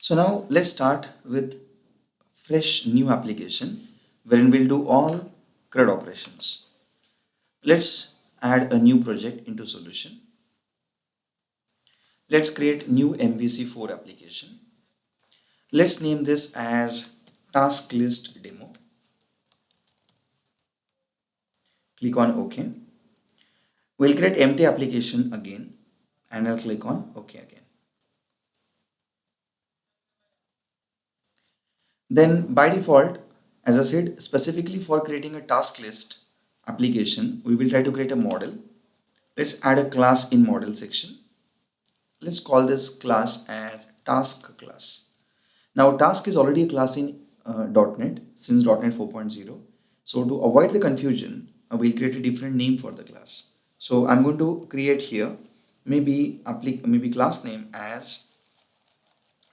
So now let's start with fresh new application wherein we'll do all CRUD operations. Let's add a new project into solution. Let's create new MVC4 application. Let's name this as task list demo. Click on OK. We'll create empty application again and I'll click on OK again. Then by default, as I said, specifically for creating a task list application, we will try to create a model. Let's add a class in model section. Let's call this class as task class. Now task is already a class in .NET since .NET 4.0. So to avoid the confusion, we'll create a different name for the class. So I'm going to create here maybe class name as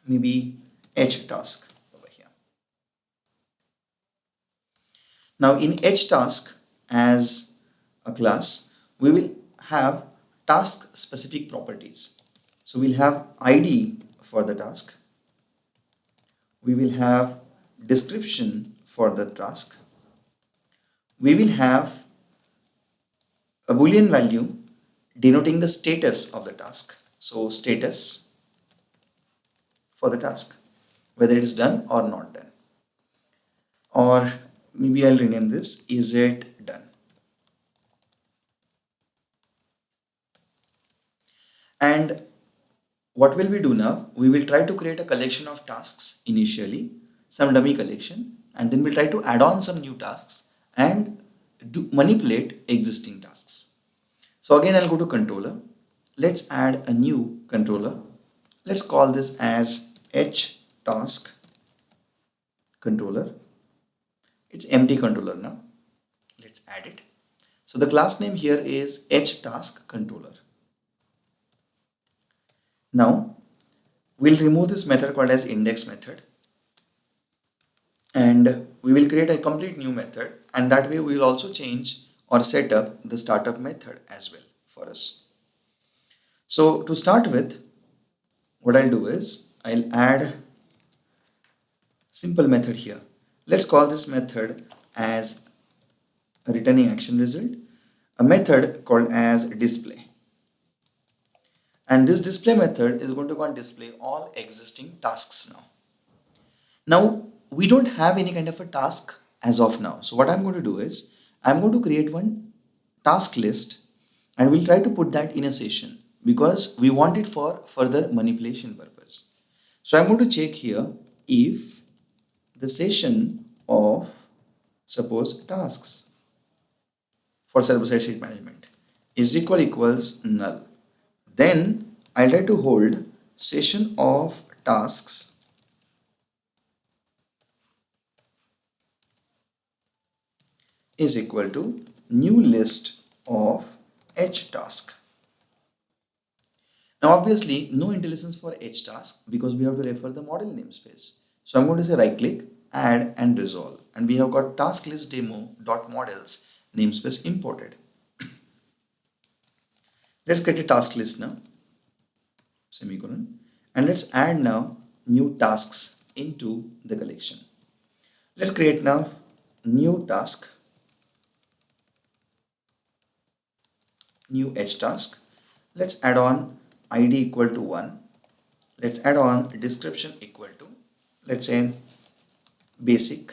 maybe HTask over here. Now in HTask as a class, we will have task specific properties. So we'll have ID for the task. We will have description for the task. We will have a boolean value denoting the status of the task. So status for the task, whether it is done or not done. Or maybe I'll rename this, is it done? And what will we do now? We will try to create a collection of tasks initially, some dummy collection, and then we'll try to add on some new tasks and manipulate existing tasks. So again, I'll go to controller. Let's add a new controller. Let's call this as HTask controller. It's empty controller now. Let's add it. So the class name here is HTask controller. Now we'll remove this method called as index method and we will create a complete new method, and that way we will also change or set up the startup method as well for us. So to start with, what I'll do is I'll add simple method here. Let's call this method as a returning action result, a method called as display. And this display method is going to go and display all existing tasks now. Now we don't have any kind of a task as of now. So what I'm going to do is I'm going to create one task list and we'll try to put that in a session because we want it for further manipulation purpose. So I'm going to check here if the session of suppose tasks for server-side sheet management is equals null. Then I'll try to hold session of tasks is equal to new list of HTask. Now obviously no IntelliSense for HTask because we have to refer the model namespace. So I'm going to say right click, add and resolve, and we have got task list demo.models namespace imported. Let's create a task list now, semicolon, and let's add now new tasks into the collection. Let's create now new task, new HTask. Let's add on ID equal to 1. Let's add on description equal to, let's say, basic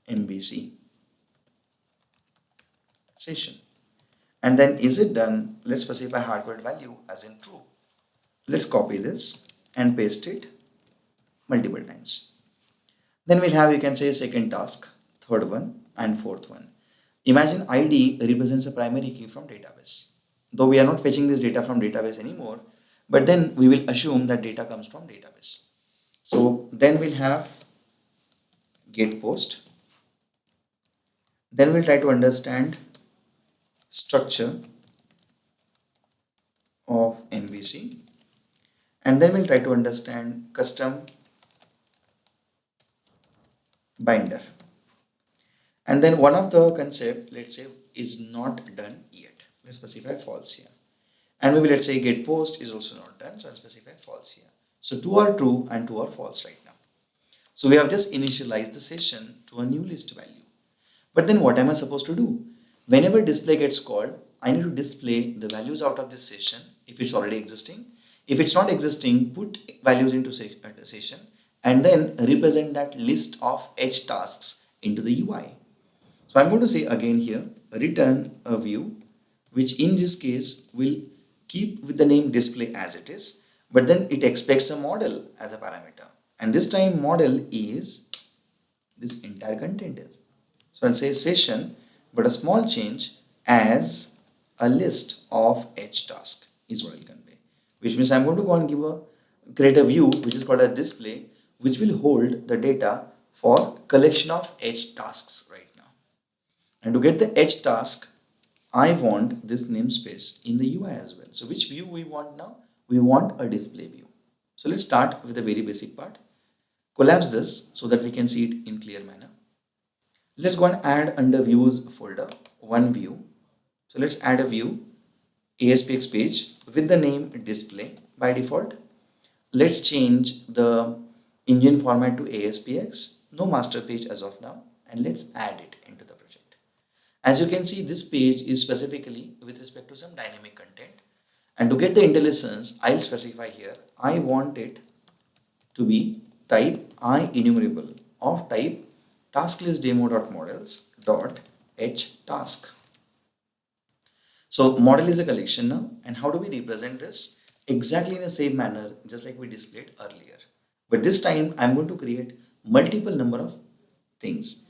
MVC session. And then is it done? Let's specify hardcoded value as in true. Let's copy this and paste it multiple times. Then we'll have, you can say, second task, third one and fourth one. Imagine ID represents a primary key from database. Though we are not fetching this data from database anymore, but then we will assume that data comes from database. So then we'll have get post. Then we'll try to understand structure of MVC, and then we'll try to understand custom binder, and then one of the concept, let's say, is not done yet. Let's specify false here, and maybe let's say get post is also not done, so I'll specify false here. So two are true and two are false right now. So we have just initialized the session to a new list value. But then what am I supposed to do? Whenever display gets called, I need to display the values out of this session if it's already existing. If it's not existing, put values into session and then represent that list of edge tasks into the UI. So I'm going to say again here, return a view, which in this case will keep with the name display as it is, but then it expects a model as a parameter. And this time model is this entire content is. So I'll say session, but a small change as a list of edge task is what I'll convey. Which means I'm going to go and create a view which is called a display, which will hold the data for collection of edge tasks right now. And to get the edge task, I want this namespace in the UI as well. So which view we want now? We want a display view. So let's start with the very basic part. Collapse this so that we can see it in clear manner. Let's go and add under views folder one view. So let's add a view ASPX page with the name display by default. Let's change the engine format to ASPX, no master page as of now, and let's add it into the project. As you can see, this page is specifically with respect to some dynamic content, and to get the IntelliSense, I'll specify here I want it to be type IEnumerable of type tasklistdemo.models.htask. So model is a collection now, and how do we represent this? Exactly in the same manner just like we displayed earlier. But this time I'm going to create multiple number of things.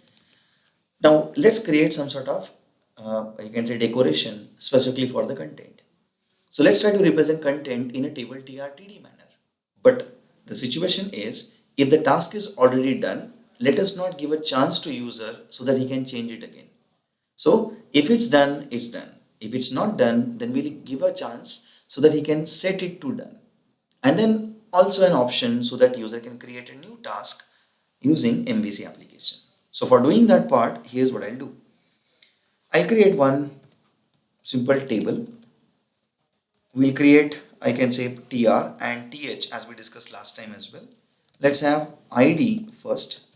Now let's create some sort of you can say decoration specifically for the content. So let's try to represent content in a table TRTD manner. But the situation is if the task is already done, let us not give a chance to user so that he can change it again. So if it's done, it's done. If it's not done, then we'll give a chance so that he can set it to done. And then also an option so that user can create a new task using MVC application. So for doing that part, here's what I'll do. I'll create one simple table. We'll create, I can say TR and TH as we discussed last time as well. Let's have ID first,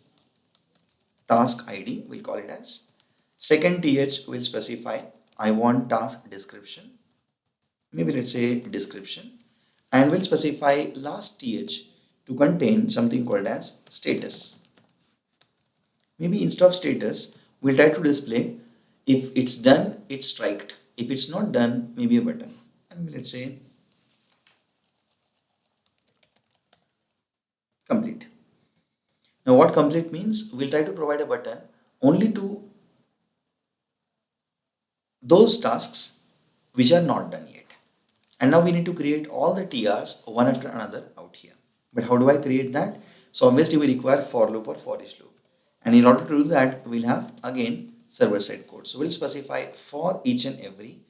task ID, we'll call it as. Second TH will specify I want task description. Maybe let's say description. And we'll specify last TH to contain something called as status. Maybe instead of status, we'll try to display if it's done, it's striked. If it's not done, maybe a button. And let's say complete. Now what complete means? We'll try to provide a button only to those tasks which are not done yet. And now we need to create all the TRs one after another out here. But how do I create that? So obviously we require for loop or for each loop. And in order to do that, we'll have again server-side code. So we'll specify for each and every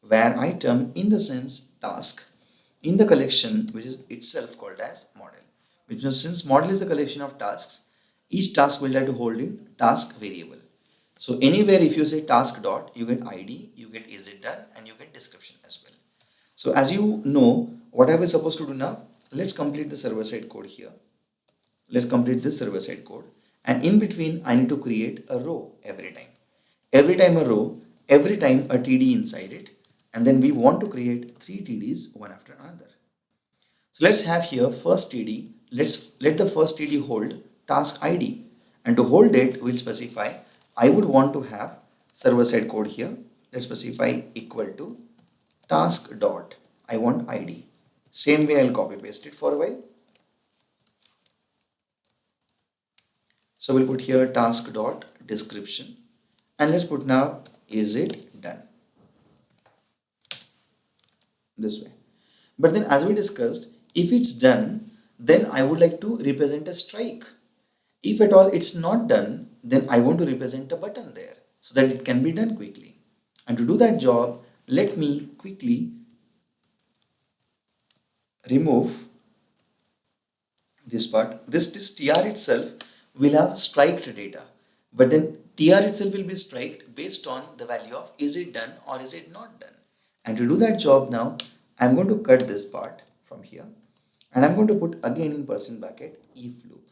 where item in the sense task in the collection which is itself called as model. Which means since model is a collection of tasks, each task will have to hold in task variable. So anywhere if you say task dot, you get ID, you get is it done, and you get description as well. So as you know, what are we supposed to do now? Let's complete the server-side code here. Let's complete this server-side code. And in between, I need to create a row every time. Every time a row, every time a TD inside it. And then we want to create 3 TDs one after another. So let's have here first TD. Let the first TD hold task ID. And to hold it, we'll specify, I would want to have server-side code here. Let's specify equal to task dot, I want ID. Same way I'll copy paste it for a while. So we'll put here task dot description and let's put now is it done this way. But then as we discussed, if it's done, then I would like to represent a strike. If at all it's not done, then I want to represent a button there so that it can be done quickly. And to do that job, let me quickly remove this part. This TR itself will have striked data, but then TR itself will be striked based on the value of is it done or is it not done. And to do that job now, I'm going to cut this part from here and I'm going to put again in percent bracket if loop,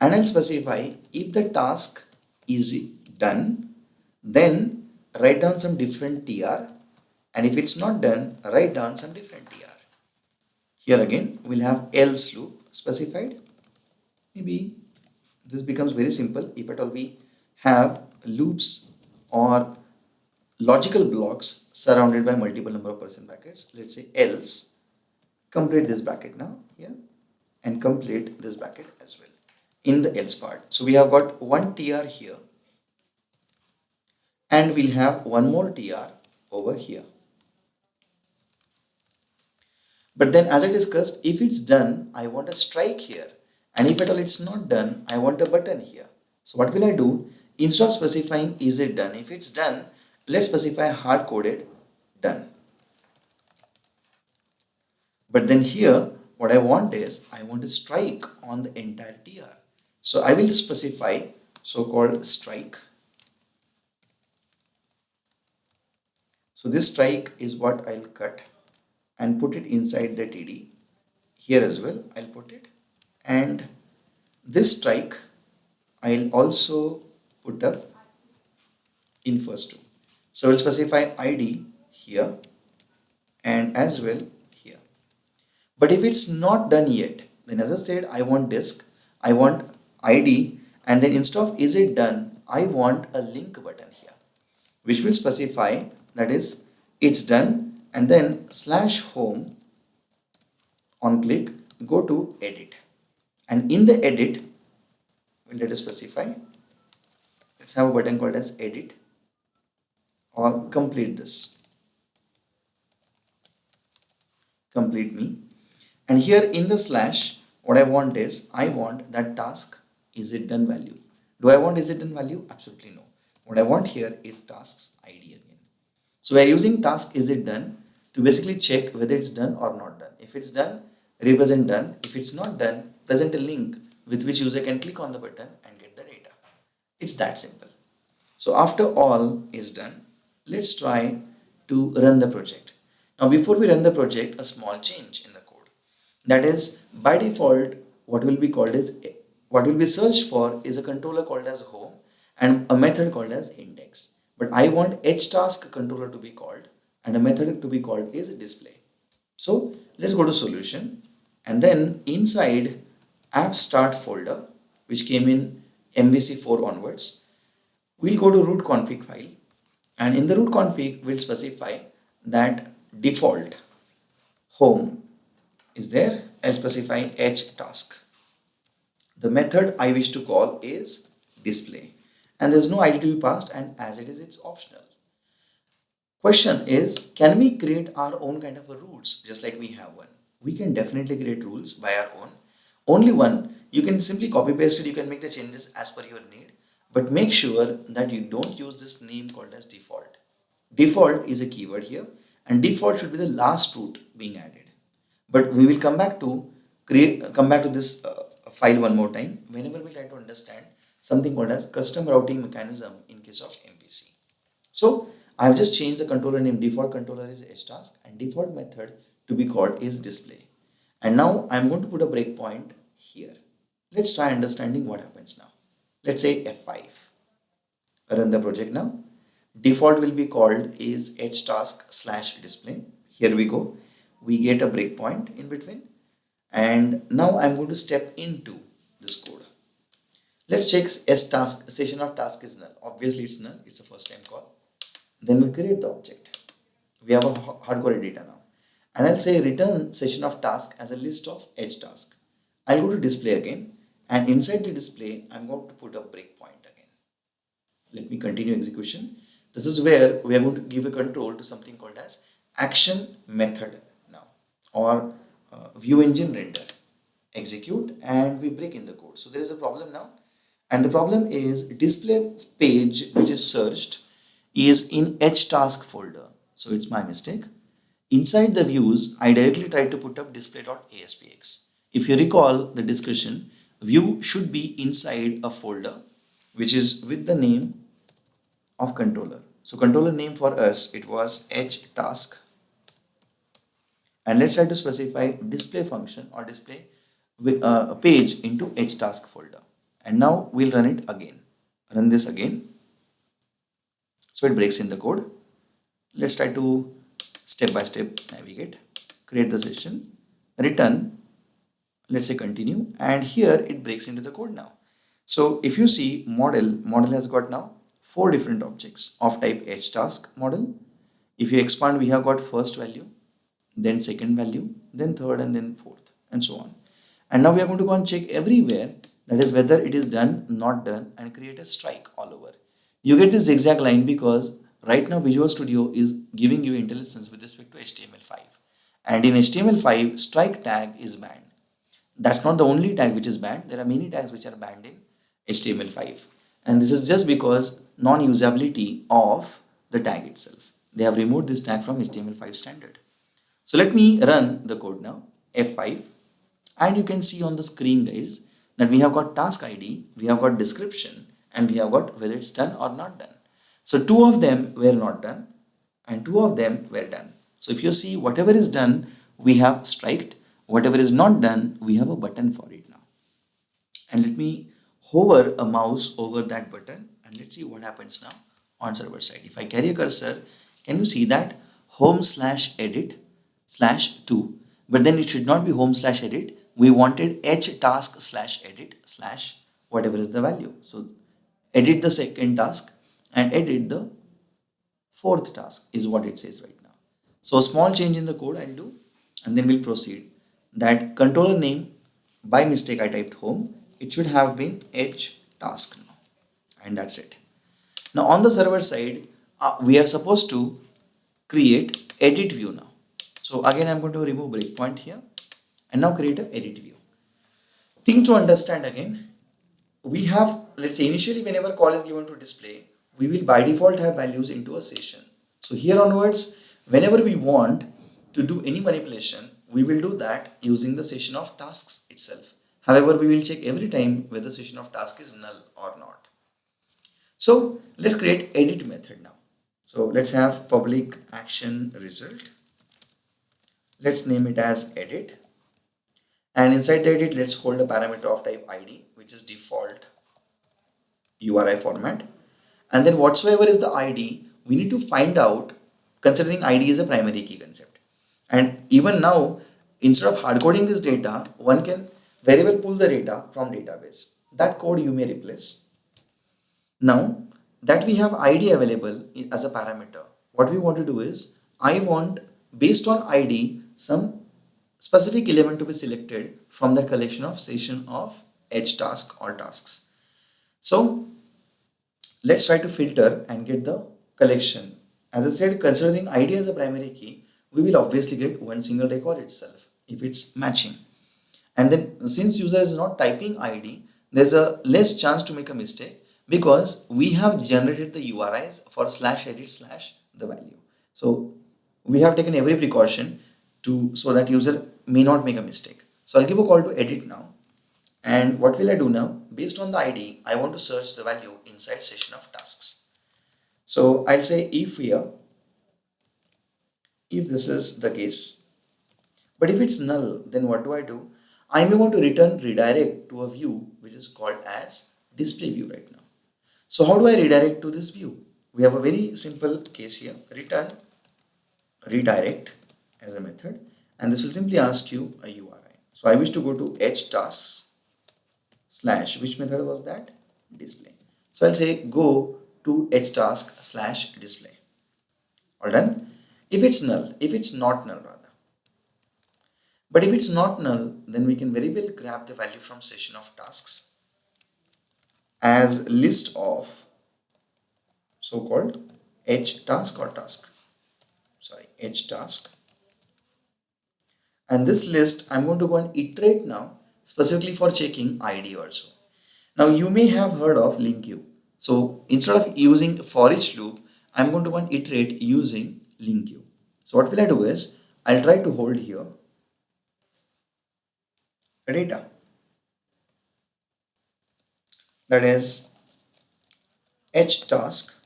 and I'll specify if the task is done, then write down some different tr, and if it's not done, write down some different tr. Here again we'll have else loop specified. Maybe this becomes very simple if at all we have loops or logical blocks surrounded by multiple number of percent brackets. Let's say else, complete this bracket now here, and complete this bracket as well in the else part. So we have got one tr here, and we'll have one more tr over here. But then as I discussed, if it's done, I want a strike here, and if at all it's not done, I want a button here. So what will I do? Instead of specifying is it done, if it's done, let's specify hard-coded done. But then here what I want is I want a strike on the entire tr. So I will specify so-called strike. So this strike is what I'll cut and put it inside the td. Here as well I'll put it, and this strike I'll also put up in first two. So we'll specify id here and as well here. But if it's not done yet, then as I said, I want disk, I want id, and then instead of is it done, I want a link button here, which will specify that is it's done, and then slash home, on click, go to edit, and in the edit we'll let us specify, let's have a button called as edit or complete this, complete me. And here in the slash, what I want is I want that task is it done value. Do I want is it done value? Absolutely no. What I want here is tasks ID again. So we are using task is it done to basically check whether it's done or not done. If it's done, represent done. If it's not done, present a link with which user can click on the button and get the data. It's that simple. So after all is done, let's try to run the project. Now before we run the project, a small change in the code. That is, by default, what will be called as, what will be searched for is a controller called as home and a method called as index. But I want htask controller to be called and a method to be called is display. So let's go to solution, and then inside app start folder, which came in MVC 4 onwards, we'll go to root config file, and in the root config we'll specify that default home is there. I'll specify htask. The method I wish to call is display, and there's no ID to be passed, and as it is, it's optional. Question is, can we create our own kind of a rules just like we have one? We can definitely create rules by our own. Only one, you can simply copy paste it, you can make the changes as per your need, but make sure that you don't use this name called as default. Default is a keyword here, and default should be the last root being added. But we will come back to this file one more time whenever we try to understand something called as custom routing mechanism in case of MVC. So I have just changed the controller name. Default controller is htask and default method to be called is display. And now I'm going to put a breakpoint here. Let's try understanding what happens now. Let's say F5. Run the project now. Default will be called is htask/display. Here we go. We get a breakpoint in between, and now I'm going to step into this code. Let's check task session of task is null. Obviously it's null, it's a first time call. Then we create the object. We have a hardcore data now, and I'll say return session of task as a list of edge task. I'll go to display again, and inside the display I'm going to put a breakpoint again. Let me continue execution. This is where we are going to give a control to something called as action method now, or view engine render. Execute, and we break in the code. So there is a problem now, and the problem is display page which is searched is in htask folder. So it's my mistake. Inside the views, I directly tried to put up display.aspx. If you recall the discussion, view should be inside a folder which is with the name of controller. So controller name for us, it was htask, and let's try to specify display function or display a page into H task folder. And now we'll run it again. Run this again. So it breaks in the code. Let's try to step by step navigate, create the session, return, let's say continue, and here it breaks into the code now. So if you see model has got now 4 different objects of type H task model. If you expand, we have got first value, then second value, then third, and then fourth, and so on. And now we are going to go and check everywhere, that is whether it is done, not done, and create a strike all over. You get this zigzag line because right now Visual Studio is giving you intelligence with respect to HTML5. And in HTML5, strike tag is banned. That's not the only tag which is banned. There are many tags which are banned in HTML5. And this is just because non-usability of the tag itself. They have removed this tag from HTML5 standard. So let me run the code now, F5, and you can see on the screen, guys, that we have got task ID, we have got description, and we have got whether it's done or not done. So 2 of them were not done and 2 of them were done. So if you see, whatever is done, we have striked, whatever is not done, we have a button for it now. And let me hover a mouse over that button and let's see what happens now on server side. If I carry a cursor, can you see that home/edit/2, but then it should not be home/edit. We wanted h task/edit/ whatever is the value. So edit the second task and edit the fourth task is what it says right now. So a small change in the code I'll do and then we'll proceed. That controller name, by mistake I typed home, it should have been h task now, and that's it. Now on the server side, we are supposed to create edit view now. So again I'm going to remove breakpoint here and now create an edit view. Thing to understand again, we have, let's say initially whenever call is given to display, we will by default have values into a session. So here onwards, whenever we want to do any manipulation, we will do that using the session of tasks itself. However, we will check every time whether session of task is null or not. So let's create edit method now. So let's have public action result. Let's name it as edit. And inside the edit, let's hold a parameter of type ID, which is default URI format. And then whatsoever is the ID, we need to find out, considering ID is a primary key concept. And even now, instead of hard coding this data, one can very well pull the data from database. That code you may replace. Now that we have ID available as a parameter, what we want to do is, I want, based on ID, some specific element to be selected from that collection of session of H task or tasks. So let's try to filter and get the collection. As I said, considering ID as a primary key, we will obviously get one single record itself if it's matching. And then since user is not typing ID, there's a less chance to make a mistake because we have generated the URIs for /edit/ the value. So we have taken every precaution to so that user may not make a mistake. So I'll give a call to edit now. And what will I do now? Based on the ID, I want to search the value inside session of tasks. So I'll say if here, if this is the case, but if it's null, then what do? I may want to return redirect to a view which is called as display view right now. So how do I redirect to this view? We have a very simple case here, return redirect as a method, and this will simply ask you a URI. So I wish to go to h tasks / which method was that? Display. So I'll say go to h task / display. All done. If it's null, if it's not null rather. But if it's not null, then we can very well grab the value from session of tasks as list of so-called h task or task. Sorry, h task. And this list, I'm going to go and iterate now specifically for checking ID also. Now you may have heard of link queue. So instead of using for each loop, I'm going to go and iterate using link queue. So what will I do is, I'll try to hold here the data. That is h task,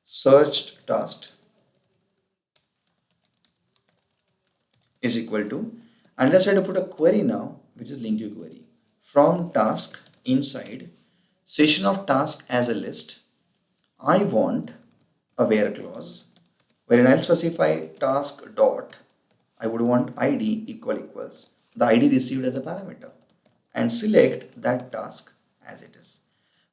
searched task, is equal to, and let's try to put a query now, which is link query from task inside session of task as a list. I want a where clause wherein I'll specify task dot, I would want id equals the id received as a parameter and select that task as it is.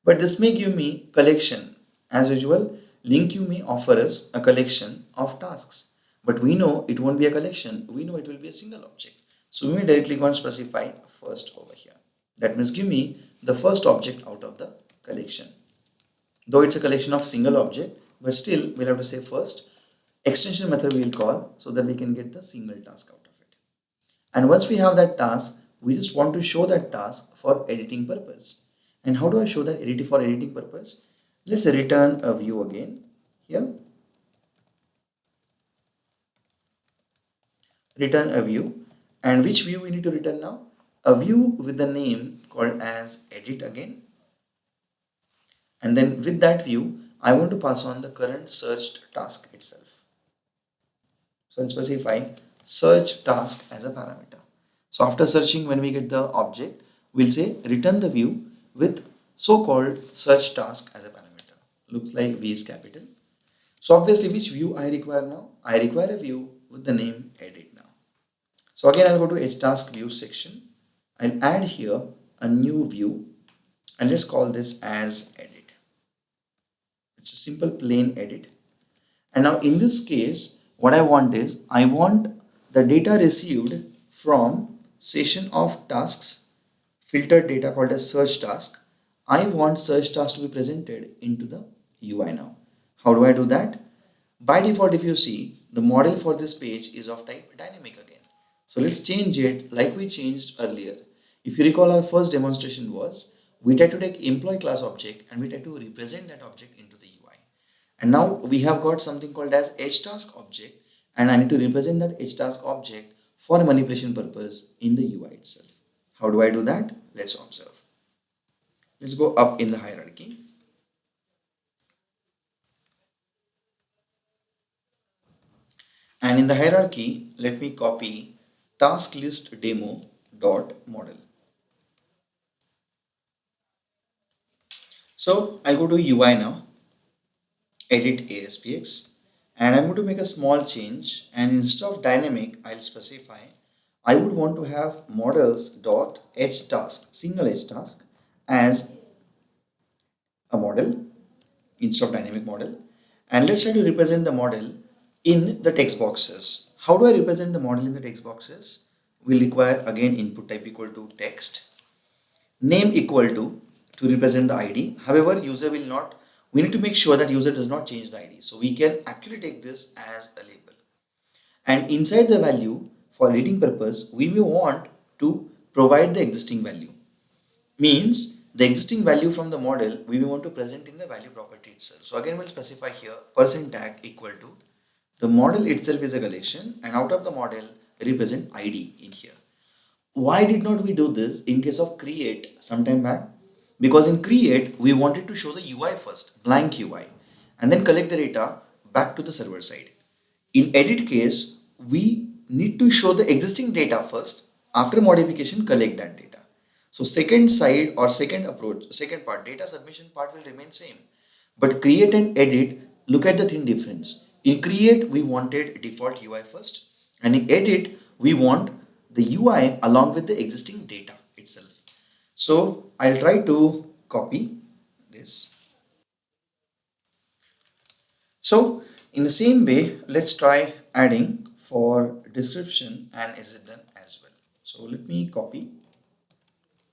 But this may give me collection. As usual, link may offer us a collection of tasks. But we know it won't be a collection. We know it will be a single object. So we may directly go and specify first over here. That means give me the first object out of the collection. Though it's a collection of single object, but still we'll have to say first. Extension method we'll call so that we can get the single task out of it. And once we have that task, we just want to show that task for editing purpose. And how do I show that edit for editing purpose? Let's return a view again here. Return a view. And which view we need to return now? A view with the name called as edit again. And then with that view, I want to pass on the current searched task itself. So I'll specify search task as a parameter. So after searching, when we get the object, we'll say return the view with so-called search task as a parameter. Looks like V is capital. So obviously which view I require now? I require a view with the name edit now. So again I'll go to HTask view section. I'll add here a new view and let's call this as edit. It's a simple plain edit. And now in this case, what I want is I want the data received from session of tasks, filtered data called as search task. I want search task to be presented into the UI now. How do I do that? By default, if you see, the model for this page is of type dynamic again. So let's change it like we changed earlier. If you recall, our first demonstration was we tried to take employee class object and we tried to represent that object into the UI. And now we have got something called as HTask object, and I need to represent that HTask object for manipulation purpose in the UI itself. How do I do that? Let's observe. Let's go up in the hierarchy. And in the hierarchy, let me copy task list demo dot model. So I'll go to UI now, edit ASPX, and I'm going to make a small change, and instead of dynamic, I'll specify I would want to have models dot HTask, single HTask as a model instead of dynamic model. And let's try to represent the model in the text boxes. How do I represent the model in the text boxes? We'll require again input type equal to text, name equal to represent the ID. However, user will not, we need to make sure that user does not change the ID. So we can actually take this as a label. And inside the value for editing purpose, we may want to provide the existing value. Means the existing value from the model we will want to present in the value property itself. So again we'll specify here percent tag equal to the model itself is a collection, and out of the model represent ID in here. Why did not we do this in case of create sometime back? Because in create we wanted to show the UI first, blank UI, and then collect the data back to the server side. In edit case we need to show the existing data first, after modification collect that data. So second side or second approach, second part, data submission part will remain same. But create and edit, look at the thin difference. In create, we wanted default UI first, and in edit, we want the UI along with the existing data itself. So I'll try to copy this. So in the same way, let's try adding for description and is it done as well. So let me copy,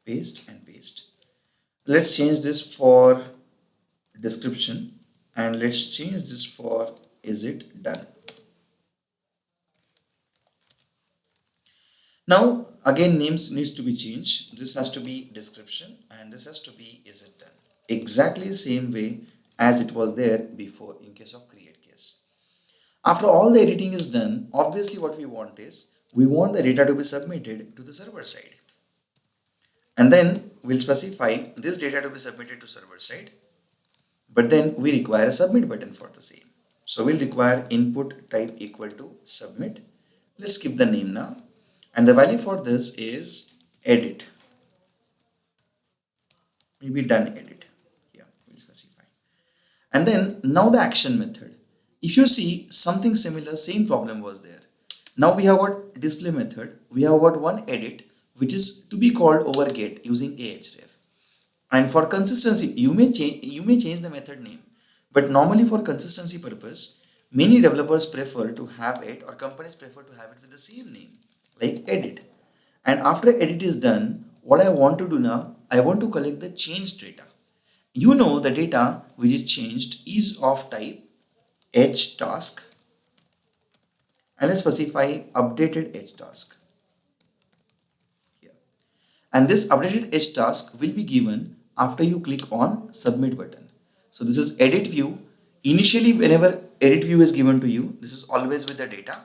paste and paste. Let's change this for description and let's change this for is it done. Now again names needs to be changed. This has to be description and this has to be is it done. Exactly the same way as it was there before in case of create case. After all the editing is done, obviously what we want is we want the data to be submitted to the server side. And then we'll specify this data to be submitted to server side. But then we require a submit button for the same. So we'll require input type equal to submit, Let's keep the name now. And the value for this is edit. Maybe done edit. Yeah, we'll specify. And then now the action method. If you see something similar, same problem was there. Now we have got display method. We have got one edit which is to be called over get using ahref. And for consistency, you may change the method name. But normally for consistency purpose, many developers prefer to have it, or companies prefer to have it with the same name like edit. And after edit is done, what I want to do now, I want to collect the changed data. You know the data which is changed is of type H task, and let's specify updated H task here. And this updated H task will be given after you click on submit button. So this is edit view. Initially, whenever edit view is given to you, this is always with the data.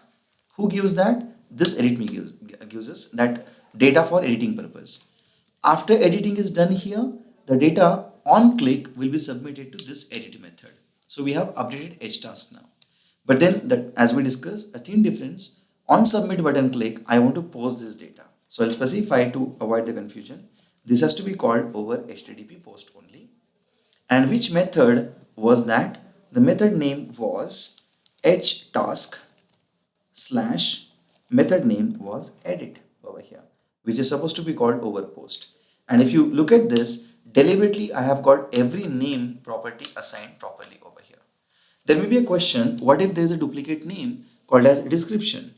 Who gives that? This edit me gives us that data for editing purpose. After editing is done here, the data on click will be submitted to this edit method. So we have updated H task now. But then that, as we discussed, a thin difference, on submit button click, I want to post this data. So I'll specify to avoid the confusion. This has to be called over HTTP post only. And which method was that? The method name was H task slash method name was edit over here, which is supposed to be called over post. And if you look at this, deliberately I have got every name property assigned properly over here. There may be a question, what if there is a duplicate name called as description?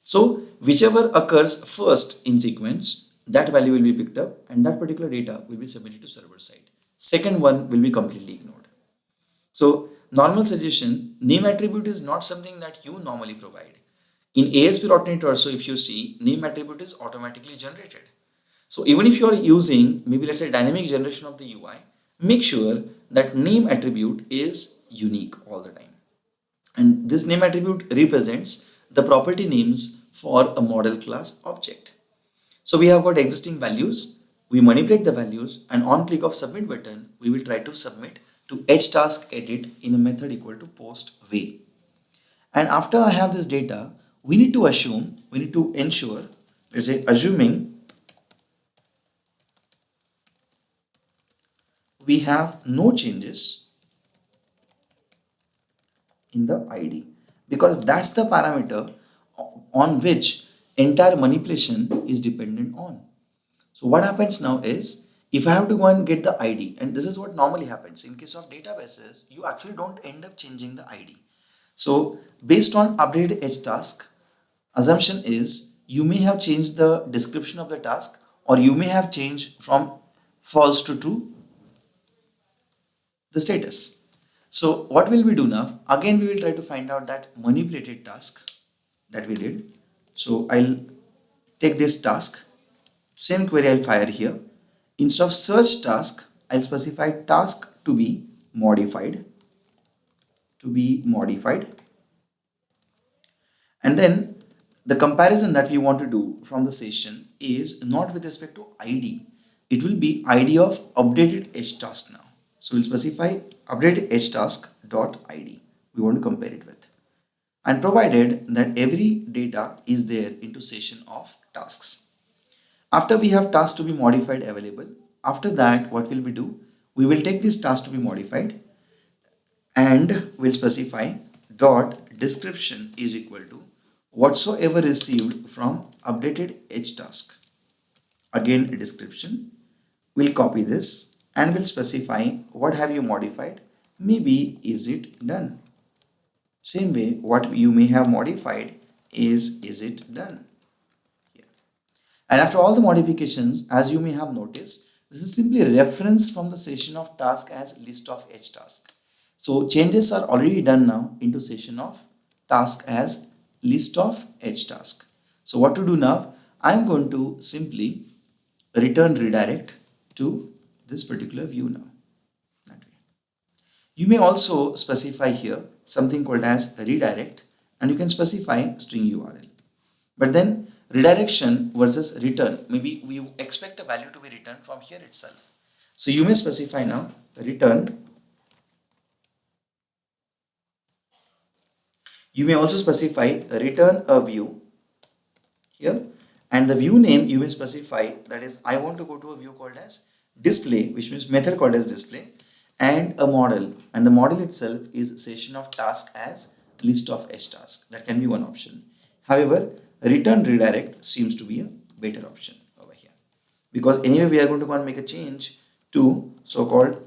So whichever occurs first in sequence, that value will be picked up and that particular data will be submitted to server side. Second one will be completely ignored. So normal suggestion, name attribute is not something that you normally provide. In ASP.NET also, if you see, name attribute is automatically generated. So even if you are using maybe let's say dynamic generation of the UI, make sure that name attribute is unique all the time. And this name attribute represents the property names for a model class object. So we have got existing values, we manipulate the values, and on click of submit button, we will try to submit to htask edit in a method equal to post way. And after I have this data, we need to ensure, let's say assuming we have no changes in the ID, because that's the parameter on which entire manipulation is dependent on. So what happens now is, if I have to go and get the ID, and this is what normally happens in case of databases, you actually don't end up changing the ID. So based on updated edge task, assumption is you may have changed the description of the task, or you may have changed from false to true the status. So what will we do now? Again, we will try to find out that manipulated task that we did. So I'll take this task, same query I'll fire here. Instead of search task, I'll specify task to be modified, and then the comparison that we want to do from the session is not with respect to ID. It will be ID of updated H task now. So we'll specify updated H task dot ID. We want to compare it with, and provided that every data is there into session of tasks. After we have task to be modified available, after that what will we do? We will take this task to be modified and we'll specify dot description is equal to whatsoever received from updated H task. Again description. We'll copy this and we'll specify what have you modified. Maybe is it done. Same way what you may have modified is it done. And after all the modifications, as you may have noticed, this is simply a reference from the session of task as list of H task. So changes are already done now into session of task as list of H task. So what to do now? I'm going to simply return redirect to this particular view now. That way. You may also specify here something called as redirect, and you can specify string URL. But then redirection versus return, maybe we expect a value to be returned from here itself. So you may specify now return. You may also specify return a view here, and the view name you will specify, that is I want to go to a view called as display, which means method called as display, and a model, and the model itself is session of task as list of h task. That can be one option. However, return redirect seems to be a better option over here, because anyway we are going to go and make a change to so-called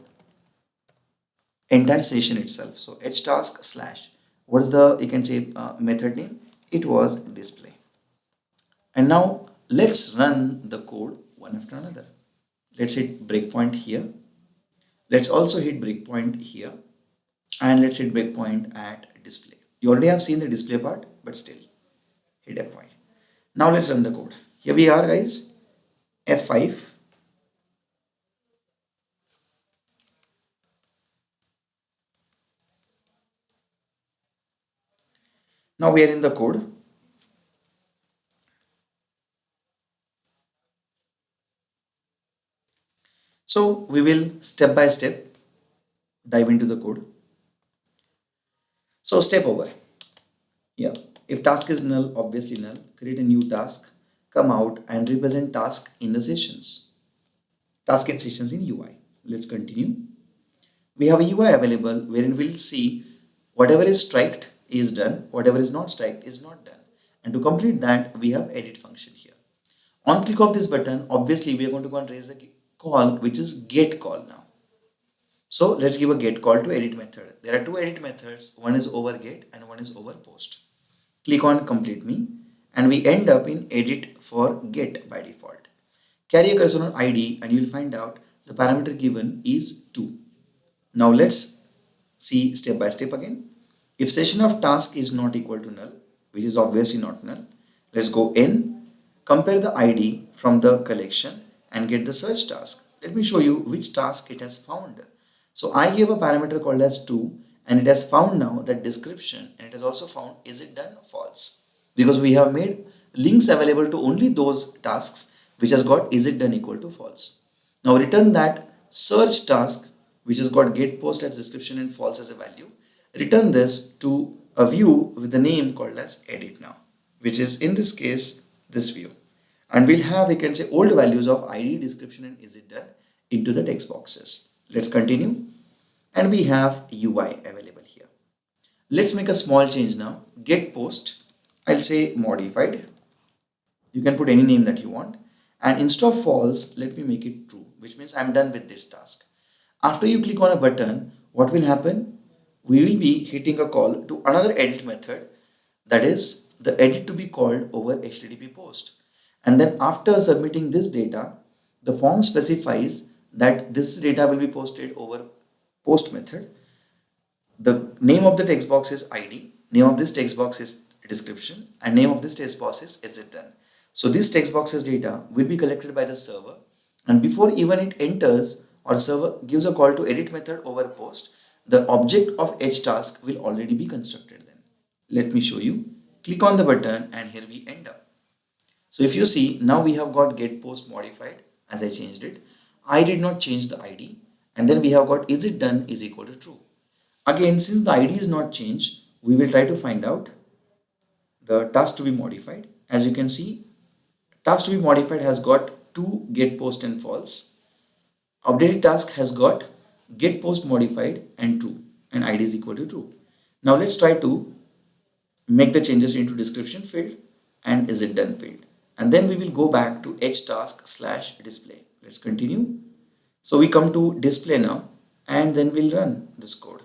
entire session itself. So h task slash, what is the, you can say, method name? It was display. And now let's run the code one after another. Let's hit breakpoint here. Let's also hit breakpoint here, and let's hit breakpoint at display. You already have seen the display part, but still hit F5. Now let's run the code. Here we are, guys. F5. Now we are in the code. So we will step by step dive into the code. So step over. Yeah. If task is null, obviously null, create a new task, come out and represent task in the sessions. Task and sessions in UI. Let's continue. We have a UI available wherein we'll see whatever is striked is done, whatever is not striked is not done. And to complete that, we have edit function here. On click of this button, obviously we are going to go and raise a call, which is get call now. So let's give a get call to edit method. There are two edit methods. One is over get and one is over post. Click on complete me and we end up in edit for get by default. Carry a cursor on ID and you will find out the parameter given is 2. Now let's see step by step again. If session of task is not equal to null, which is obviously not null, let's go in, compare the ID from the collection and get the search task. Let me show you which task it has found. So I gave a parameter called as 2 and it has found now that description, and it has also found is it done false, because we have made links available to only those tasks which has got is it done equal to false. Now return that search task which has got get post as description and false as a value. Return this to a view with the name called as edit now, which is in this case this view, and we'll have, we can say, old values of ID, description and is it done into the text boxes. Let's continue, and we have UI available here. Let's make a small change now. Get post, I'll say modified. You can put any name that you want, and instead of false, let me make it true, which means I'm done with this task. After you click on a button, what will happen? We will be hitting a call to another edit method, that is the edit to be called over HTTP post. And then after submitting this data, the form specifies that this data will be posted over post method. The name of the text box is ID, name of this text box is description, and name of this text box is it done. So this text box's data will be collected by the server, and before even it enters or server gives a call to edit method over post, the object of h task will already be constructed then. Let me show you. Click on the button and here we end up. So if you see, now we have got get post modified as I changed it. I did not change the ID, and then we have got is it done is equal to true. Again, since the ID is not changed, we will try to find out the task to be modified. As you can see, task to be modified has got two get post and false. Updated task has got get post modified and true, and ID is equal to true. Now let's try to make the changes into description field and is it done field, and then we will go back to h task slash display. Let's continue. So we come to display now, and then we'll run this code.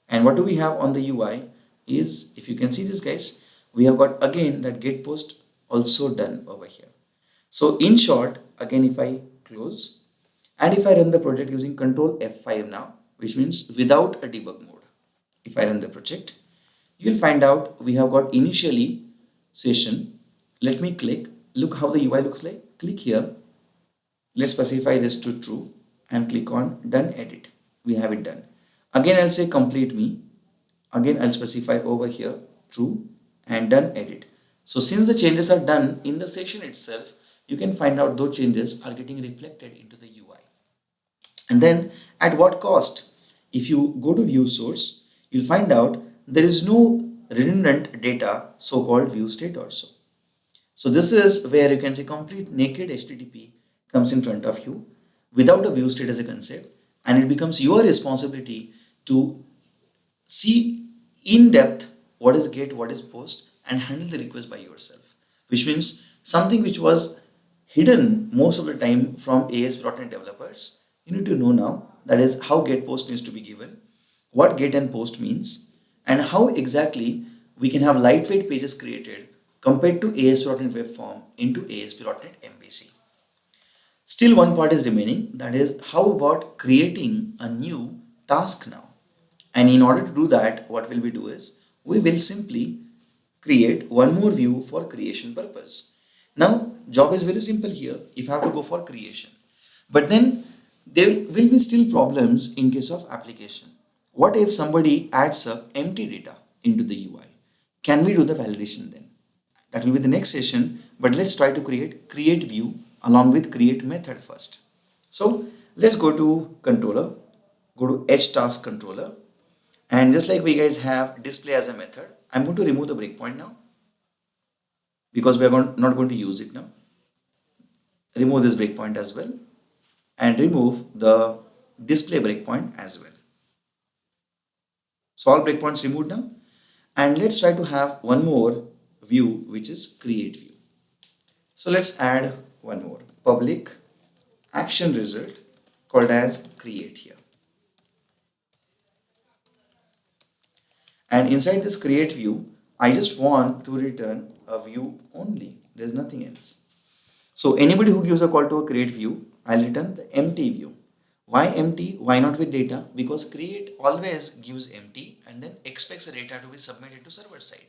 And what do we have on the UI is, if you can see this, guys, we have got again that get post also done over here. So in short, again, if I close and if I run the project using Control F5 now, which means without a debug mode, if I run the project, you'll find out we have got initially session. Let me click, look how the UI looks like. Click here, let's specify this to true and click on done edit. We have it done. Again, I'll say complete me. Again, I'll specify over here true and done edit. So since the changes are done in the session itself, you can find out those changes are getting reflected into the UI. And then at what cost? If you go to view source, you'll find out there is no redundant data, so-called view state also. So this is where you can say complete naked HTTP comes in front of you without a view state as a concept, and it becomes your responsibility to see in depth what is get, what is post, and handle the request by yourself. Which means something which was hidden most of the time from ASP.NET developers, you need to know now. That is how get post needs to be given, what get and post means, and how exactly we can have lightweight pages created compared to ASP.NET Web Form into ASP.NET MVC. Still one part is remaining, that is how about creating a new task now. And in order to do that, what will we do is we will simply create one more view for creation purpose. Now job is very simple here if I have to go for creation, but then there will be still problems in case of application. What if somebody adds up empty data into the UI? Can we do the validation then? That will be the next session, but let's try to create view along with create method first. So let's go to controller, go to edge task controller, and just like we guys have display as a method, I'm going to remove the breakpoint now because we are not going to use it now. Remove this breakpoint as well and remove the display breakpoint as well. So all breakpoints removed now, and let's try to have one more view which is create view. So let's add one more public action result called as create here. And inside this create view, I just want to return a view only. There's nothing else. So anybody who gives a call to a create view, I'll return the empty view. Why empty? Why not with data? Because create always gives empty and then expects the data to be submitted to server side.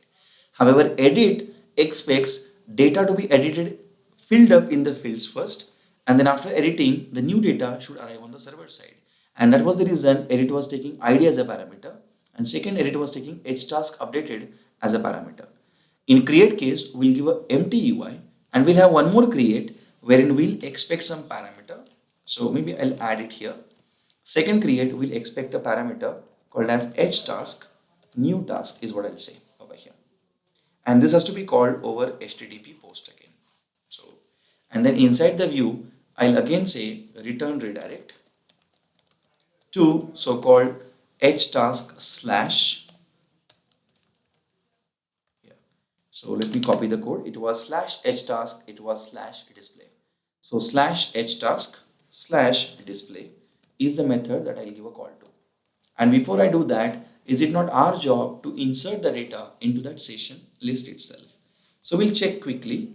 However, edit expects data to be edited, filled up in the fields first, and then after editing, the new data should arrive on the server side. And that was the reason edit was taking ID as a parameter, and second edit was taking htask updated as a parameter. In create case, we'll give an empty UI and we'll have one more create wherein we'll expect some parameter. So maybe I'll add it here. Second create will expect a parameter called as htask new task is what I'll say over here. And this has to be called over HTTP post again. So, and then inside the view, I'll again say return redirect to so-called htask slash. Yeah. So let me copy the code. It was slash htask, it was slash display. So slash htask slash display is the method that I'll give a call to. And before I do that, is it not our job to insert the data into that session list itself? So we'll check quickly.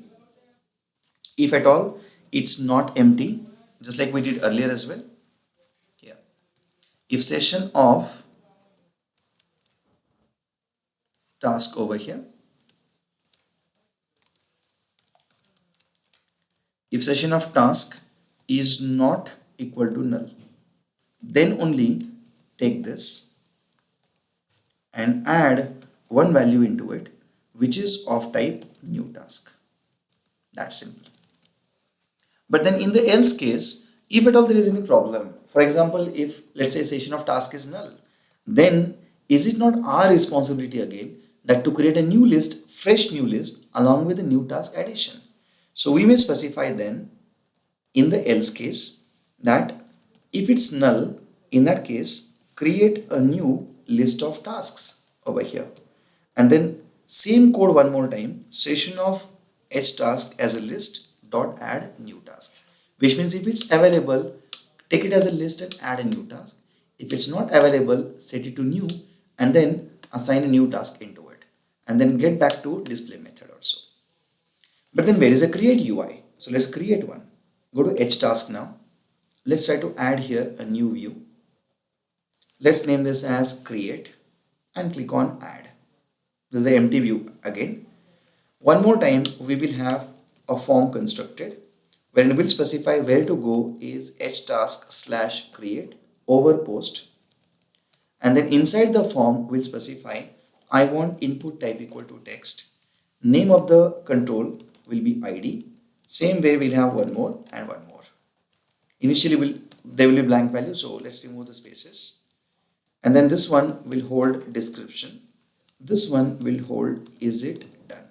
If at all it's not empty, just like we did earlier as well. Yeah. If session of task over here, if session of task is not equal to null, then only take this and add one value into it which is of type new task. That's simple. But then in the else case, if at all there is any problem, for example, if let's say session of task is null, then is it not our responsibility again that to create a new list, fresh new list along with the new task addition? So we may specify then in the else case that if it's null, in that case, create a new list of tasks over here. And then same code one more time, session of htask as a list dot add new task, which means if it's available, take it as a list and add a new task. If it's not available, set it to new and then assign a new task into it and then get back to display method also. But then where is a create UI? So let's create one. Go to htask now. Let's try to add here a new view. Let's name this as create and click on add. This is the empty view again. One more time we will have a form constructed wherein we'll specify where to go is htask slash create over post, and then inside the form we'll specify I want input type equal to text, name of the control will be ID, same way we'll have one more and one more. Initially there will be blank value, so let's remove the spaces, and then this one will hold description, this one will hold is it done.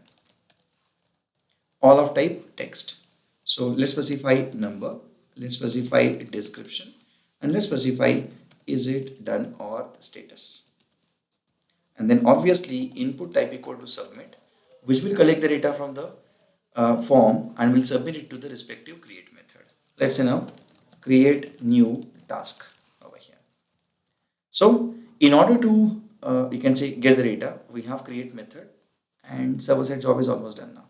all of type text. So let's specify number, let's specify description, and let's specify is it done or status. And then obviously input type equal to submit, which will collect the data from the form and will submit it to the respective create method. Let's say now create new task over here. So in order to you can say get the data, we have create method and server side job is almost done now.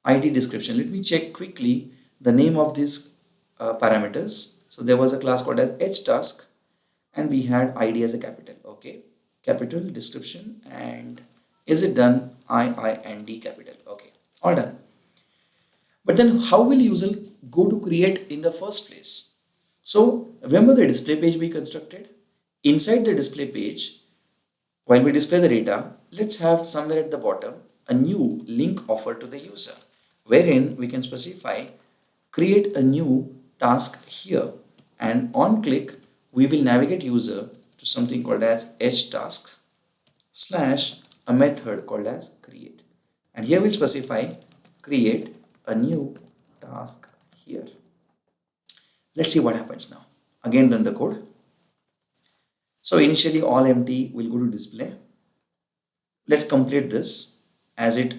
ID description. Let me check quickly the name of these parameters. So there was a class called as htask and we had ID as a capital. Okay, capital description and is it done IIND capital. Okay, all done. But then how will user go to create in the first place? So remember the display page we constructed? Inside the display page, while we display the data, let's have somewhere at the bottom a new link offered to the user, wherein we can specify create a new task here, and on click we will navigate user to something called as htask slash a method called as create, and here we'll specify create a new task here. Let's see what happens now. Again run the code. So initially all empty will go to display. Let's complete this as it.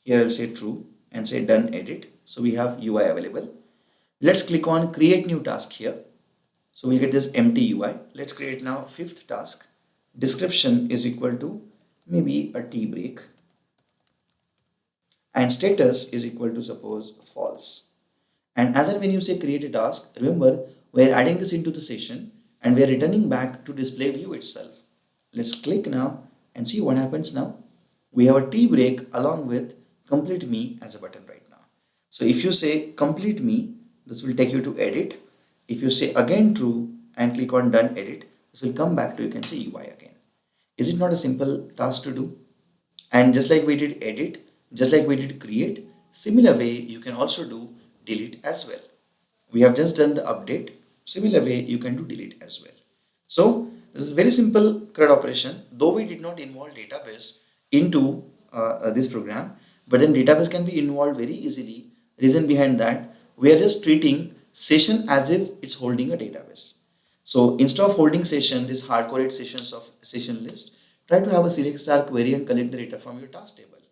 Here I'll say true and say done edit. So we have UI available. Let's click on create new task here. So we'll get this empty UI. Let's create now fifth task. Description is equal to maybe a tea break and status is equal to suppose false. And as and when you say create a task, remember we are adding this into the session and we are returning back to display view itself. Let's click now and see what happens now. We have a tea break along with complete me as a button right now. So if you say complete me, this will take you to edit. If you say again true and click on done edit, this will come back to you can say UI again. Is it not a simple task to do? And just like we did edit, just like we did create, similar way you can also do delete as well. We have just done the update. Similar way you can do delete as well. So this is very simple CRUD operation, though we did not involve database into this program, but then database can be involved very easily. Reason behind that, we are just treating session as if it's holding a database. So instead of holding session, this hardcoded sessions of session list, try to have a select star query and collect the data from your task table.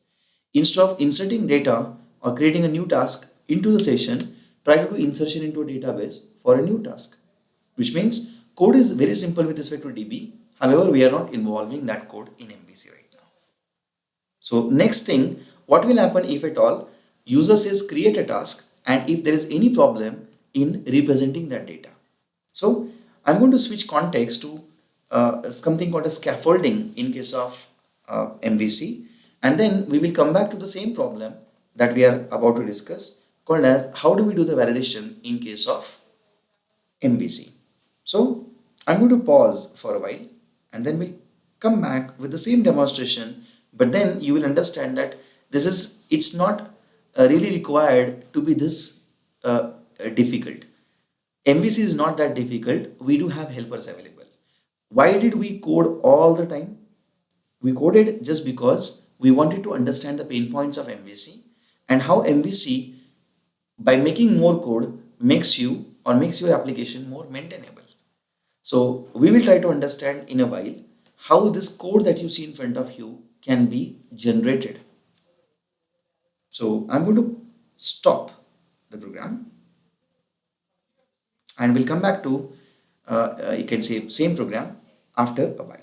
Instead of inserting data or creating a new task into the session, try to do insertion into a database for a new task, which means code is very simple with respect to DB. However, we are not involving that code in MVC right now. So next thing, what will happen if at all user says create a task and if there is any problem in representing that data. So I'm going to switch context to something called a scaffolding in case of MVC, and then we will come back to the same problem that we are about to discuss called as how do we do the validation in case of MVC. So I'm going to pause for a while and then we'll come back with the same demonstration, but then you will understand that it's not really required to be this difficult. MVC is not that difficult. We do have helpers available. Why did we code all the time? We coded just because we wanted to understand the pain points of MVC and how MVC, by making more code, makes you or makes your application more maintainable. So we will try to understand in a while how this code that you see in front of you can be generated. So I'm going to stop the program and we'll come back to you can say same program after a while.